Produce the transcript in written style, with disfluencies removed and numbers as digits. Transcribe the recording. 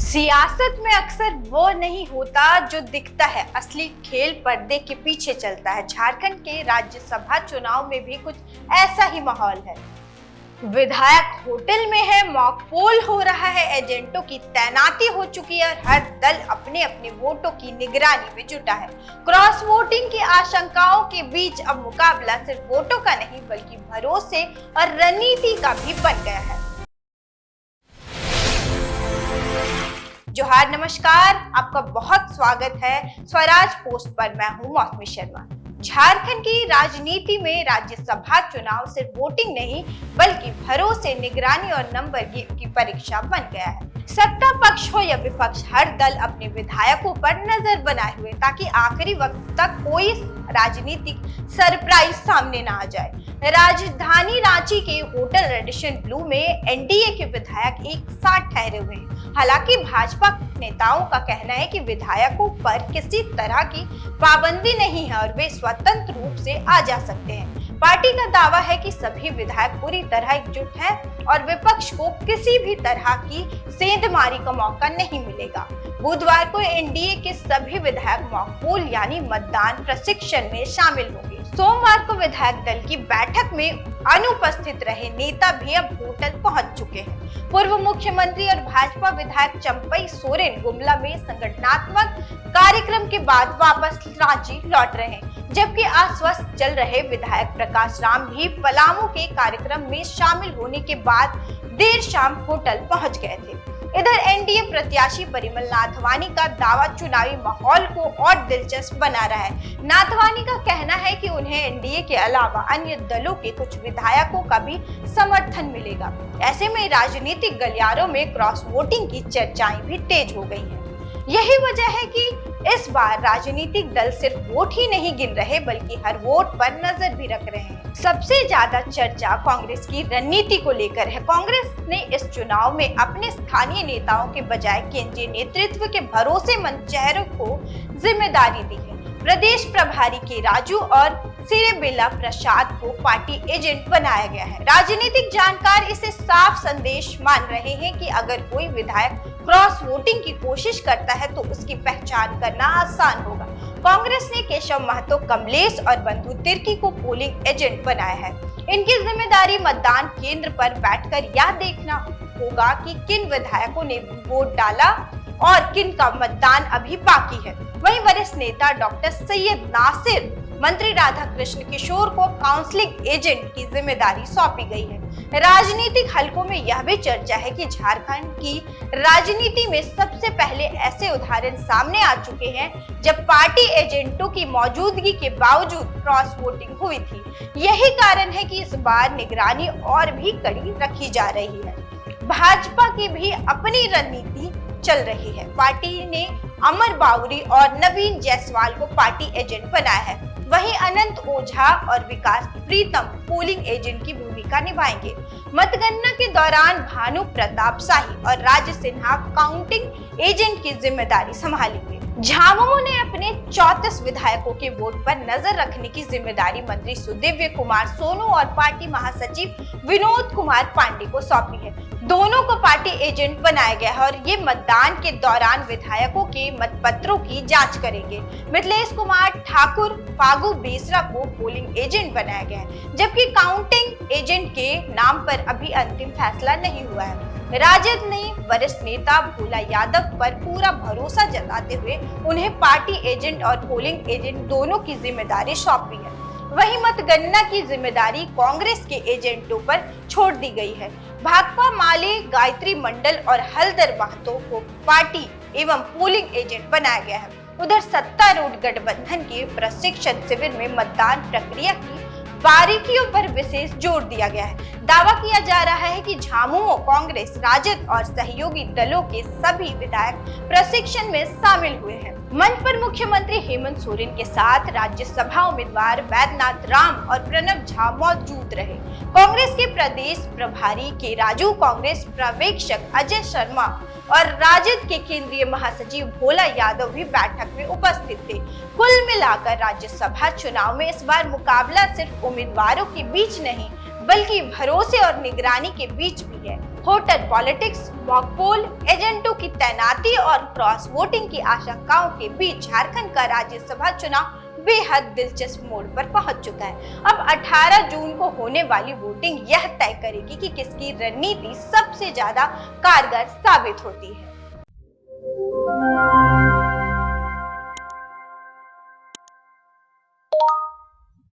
सियासत में अक्सर वो नहीं होता जो दिखता है, असली खेल पर्दे के पीछे चलता है। झारखंड के राज्यसभा चुनाव में भी कुछ ऐसा ही माहौल है। विधायक होटल में है, मॉक पोल हो रहा है, एजेंटों की तैनाती हो चुकी है और हर दल अपने अपने वोटों की निगरानी में जुटा है। क्रॉस वोटिंग की आशंकाओं के बीच अब मुकाबला सिर्फ वोटों का नहीं बल्कि भरोसे और रणनीति का भी बन गया है। जोहार, नमस्कार, आपका बहुत स्वागत है स्वराज पोस्ट पर। मैं हूं मौसमी शर्मा। झारखंड की राजनीति में राज्यसभा चुनाव सिर्फ वोटिंग नहीं बल्कि भरोसे, निगरानी और नंबर की परीक्षा बन गया है। सत्ता पक्ष हो या विपक्ष, हर दल अपने विधायकों पर नजर बनाए हुए ताकि आखिरी वक्त तक कोई राजनीतिक सरप्राइज सामने ना आ जाए। राजधानी रांची के होटल रेडिशन ब्लू में एनडीए के विधायक एक साथ ठहरे हुए हैं। हालांकि भाजपा नेताओं का कहना है कि विधायकों पर किसी तरह की पाबंदी नहीं है और वे स्वतंत्र रूप से आ जा सकते हैं। पार्टी का दावा है कि सभी विधायक पूरी तरह एकजुट हैं और विपक्ष को किसी भी तरह की सेंधमारी का मौका नहीं मिलेगा। बुधवार को एनडीए के सभी विधायक मॉक पोल यानी मतदान प्रशिक्षण में शामिल होंगे। सोमवार को विधायक दल की बैठक में अनुपस्थित रहे नेता भी अब होटल पहुंच चुके हैं। पूर्व मुख्यमंत्री और भाजपा विधायक चंपई सोरेन गुमला में संगठनात्मक कार्यक्रम के बाद वापस रांची लौट रहे हैं, जबकि आश्वस्त चल रहे विधायक प्रकाश राम भी पलामू के कार्यक्रम में शामिल होने के बाद देर शाम होटल पहुंच गए थे। इधर एनडीए प्रत्याशी परिमल नाथवानी का दावा चुनावी माहौल को और दिलचस्प बना रहा है। नाथवानी का कहना है कि उन्हें एनडीए के अलावा अन्य दलों के कुछ विधायकों का भी समर्थन मिलेगा। ऐसे में राजनीतिक गलियारों में क्रॉस वोटिंग की चर्चाएं भी तेज हो गई हैं। यही वजह है कि इस बार राजनीतिक दल सिर्फ वोट ही नहीं गिन रहे बल्कि हर वोट पर नजर भी रख रहे हैं। सबसे ज्यादा चर्चा कांग्रेस की रणनीति को लेकर है। कांग्रेस ने इस चुनाव में अपने स्थानीय नेताओं के बजाय केंद्रीय नेतृत्व के भरोसेमंद चेहरों को जिम्मेदारी दी है। प्रदेश प्रभारी के राजू और सिरेबिला प्रसाद को पार्टी एजेंट बनाया गया है। राजनीतिक जानकार इसे साफ संदेश मान रहे हैं कि अगर कोई विधायक क्रॉस वोटिंग की कोशिश करता है तो उसकी पहचान करना आसान होगा। कांग्रेस ने केशव महतो, कमलेश और बंधु तिर्की को पोलिंग एजेंट बनाया है। इनकी जिम्मेदारी मतदान केंद्र पर बैठकर यह देखना होगा कि किन विधायकों ने वोट डाला और किन का मतदान अभी बाकी है। वहीं वरिष्ठ नेता डॉक्टर सैयद नासिर, मंत्री राधा कृष्ण किशोर को काउंसलिंग एजेंट की जिम्मेदारी सौंपी गई है। राजनीतिक हलकों में यह भी चर्चा है कि झारखंड की राजनीति में सबसे पहले ऐसे उदाहरण सामने आ चुके हैं जब पार्टी एजेंटों की मौजूदगी के बावजूद क्रॉस वोटिंग हुई थी। यही कारण है कि इस बार निगरानी और भी कड़ी रखी जा रही है। भाजपा की भी अपनी रणनीति चल रही है। पार्टी ने अमर बावरी और नवीन जायसवाल को पार्टी एजेंट बनाया है। वहीं अनंत ओझा और विकास प्रीतम पोलिंग एजेंट की भूमिका निभाएंगे। मतगणना के दौरान भानु प्रताप शाही और राज सिन्हा काउंटिंग एजेंट की जिम्मेदारी संभालेंगे। झामुमो ने अपने 34 विधायकों के वोट पर नजर रखने की जिम्मेदारी मंत्री सुदिव्य कुमार सोनू और पार्टी महासचिव विनोद कुमार पांडे को सौंपी है। दोनों को पार्टी एजेंट बनाया गया है और ये मतदान के दौरान विधायकों के मतपत्रों की जांच करेंगे। मिथिलेश कुमार ठाकुर, फागू बेसरा को पोलिंग एजेंट बनाया गया है, जबकि काउंटिंग एजेंट के नाम पर अभी अंतिम फैसला नहीं हुआ है। राजद ने वरिष्ठ नेता भोला यादव पर पूरा भरोसा जताते हुए उन्हें पार्टी एजेंट और पोलिंग एजेंट दोनों की जिम्मेदारी सौंपी है। वहीं मतगणना की जिम्मेदारी कांग्रेस के एजेंटों पर छोड़ दी गई है। भाकपा माले, गायत्री मंडल और हलदर महतो को पार्टी एवं पोलिंग एजेंट बनाया गया है। उधर सत्तारूढ़ गठबंधन के प्रशिक्षण शिविर में मतदान प्रक्रिया की बारीकियों पर विशेष जोर दिया गया है। दावा किया जा रहा है कि झामुमो, कांग्रेस, राजद और सहयोगी दलों के सभी विधायक प्रशिक्षण में शामिल हुए हैं। मंच पर मुख्यमंत्री हेमंत सोरेन के साथ राज्यसभा उम्मीदवार वैद्यनाथ राम और प्रणब झा मौजूद रहे। कांग्रेस के प्रदेश प्रभारी के राजू, कांग्रेस पर्यवेक्षक अजय शर्मा और राजद के केंद्रीय महासचिव भोला यादव भी बैठक में उपस्थित थे। कुल मिलाकर राज्यसभा चुनाव में इस बार मुकाबला सिर्फ उम्मीदवारों के बीच नहीं बल्कि भरोसे और निगरानी के बीच भी है। होटल पॉलिटिक्स, मॉक पोल, एजेंटों की तैनाती और क्रॉस वोटिंग की आशंकाओं के बीच झारखंड का राज्यसभा चुनाव बेहद दिलचस्प मोड़ पर पहुंच चुका है। अब 18 जून को होने वाली वोटिंग यह तय करेगी कि किसकी रणनीति सबसे ज्यादा कारगर साबित होती है।